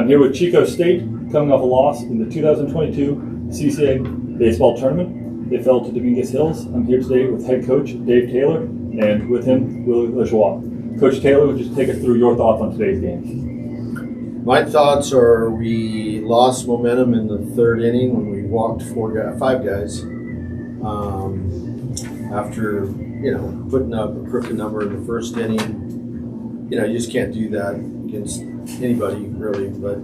I'm here with Chico State, coming off a loss in the 2022 CCAA Baseball Tournament. They fell to Dominguez Hills. I'm here today with head coach Dave Taylor, and with him, Willie Lajoie. Coach Taylor, would you take us through your thoughts on today's game? My thoughts are we lost momentum in the third inning when we walked five guys. After, putting up a crooked number in the first inning, you just can't do that against anybody, really. But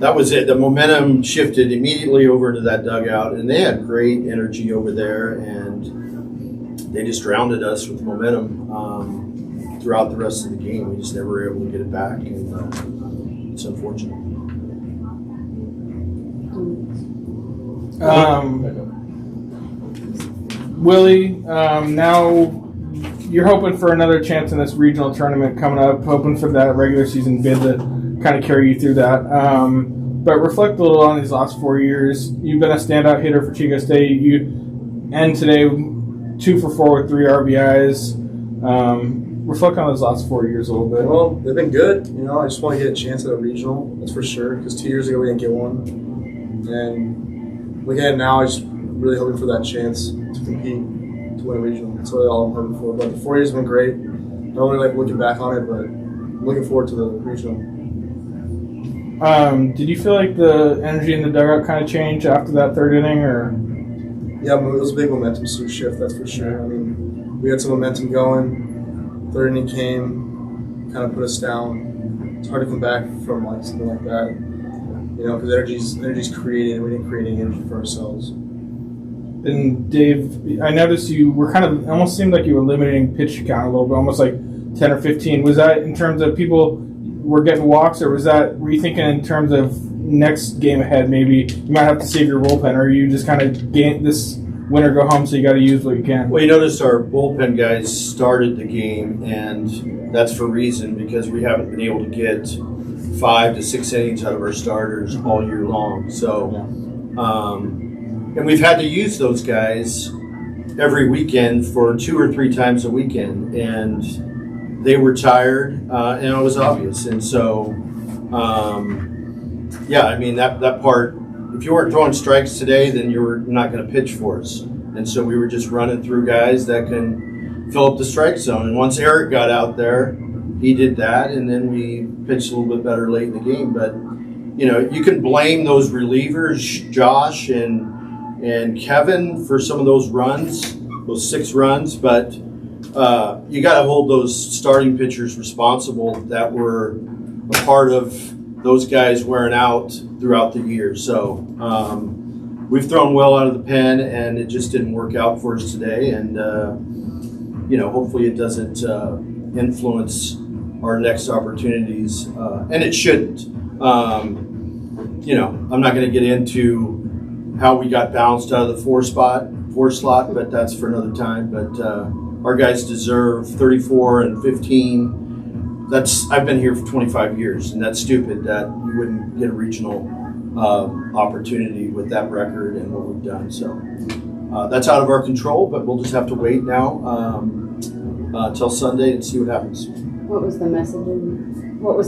that was it. The momentum shifted immediately over into that dugout, and they had great energy over there, and they just drowned us with momentum throughout the rest of the game. We just never were able to get it back, and it's unfortunate. Willie, now you're hoping for another chance in this regional tournament coming up, hoping for that regular season bid to kind of carry you through that. But reflect a little on these last 4 years. You've been a standout hitter for Chico State. You end today 2 for 4 with 3 RBIs. Reflect on those last 4 years a little bit. Well, they've been good. I just want to get a chance at a regional, that's for sure, because 2 years ago we didn't get one. And looking at it now, I'm just really hoping for that chance to compete, to win a regional. That's really all I'm hoping for. But the 4 years have been great. I don't really like looking back on it, but I'm looking forward to the regional. Did you feel like the energy in the dugout kind of changed after that third inning, or? Yeah, it was a big momentum shift, that's for sure. I mean, we had some momentum going. Third inning came, kind of put us down. It's hard to come back from something like that, because energy's created. We didn't create any energy for ourselves. And Dave, I noticed you were almost seemed like you were limiting pitch count a little bit, almost like 10 or 15. Was that in terms of people were getting walks, or were you thinking in terms of next game ahead, maybe you might have to save your bullpen, or you just kind of this win or go home, so you got to use what you can? Well, you noticed our bullpen guys started the game, and that's for a reason, because we haven't been able to get 5 to 6 innings out of our starters all year long. So, and we've had to use those guys every weekend for 2 or 3 times a weekend, and they were tired, and it was obvious. And so, that part, if you weren't throwing strikes today, then you were not going to pitch for us. And so we were just running through guys that can fill up the strike zone. And once Eric got out there, he did that, and then we pitched a little bit better late in the game. But, you can blame those relievers, Josh and Kevin, for some of those runs, those 6 runs, but you got to hold those starting pitchers responsible that were a part of those guys wearing out throughout the year. So we've thrown well out of the pen, and it just didn't work out for us today. And hopefully it doesn't influence our next opportunities, and it shouldn't. I'm not going to get into how we got bounced out of the 4 slot, but that's for another time. But our guys deserve 34 and 15. I've been here for 25 years, and that's stupid that you wouldn't get a regional opportunity with that record and what we've done. So that's out of our control, but we'll just have to wait now till Sunday and see what happens. What was the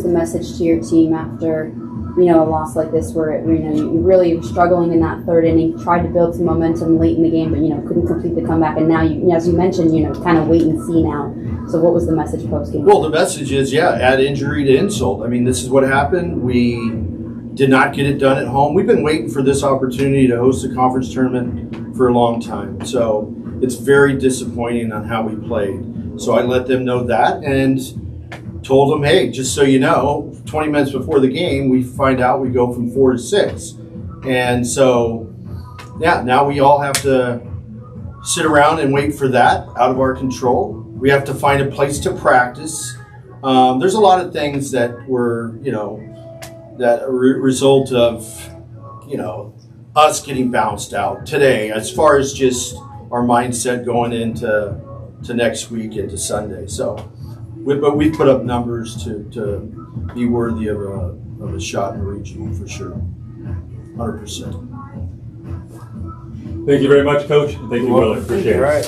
message to your team after a loss like this, where you really were struggling in that third inning, tried to build some momentum late in the game, but couldn't complete the comeback, and now as you mentioned, kind of wait and see now. So what was the message post game? Well, the message is add injury to insult. I mean, this is what happened. We did not get it done at home. We've been waiting for this opportunity to host a conference tournament for a long time, so it's very disappointing on how we played. So I let them know that, and told them, hey, just so you know, 20 minutes before the game, we find out we go from 4 to 6. And so, now we all have to sit around and wait for that, out of our control. We have to find a place to practice. There's a lot of things that were, that a result of, us getting bounced out today, as far as just our mindset going into next week, into Sunday. So, but we put up numbers to be worthy of a shot in the regional for sure, 100%. Thank you very much, Coach. Thank you, Willie. Appreciate it. All right.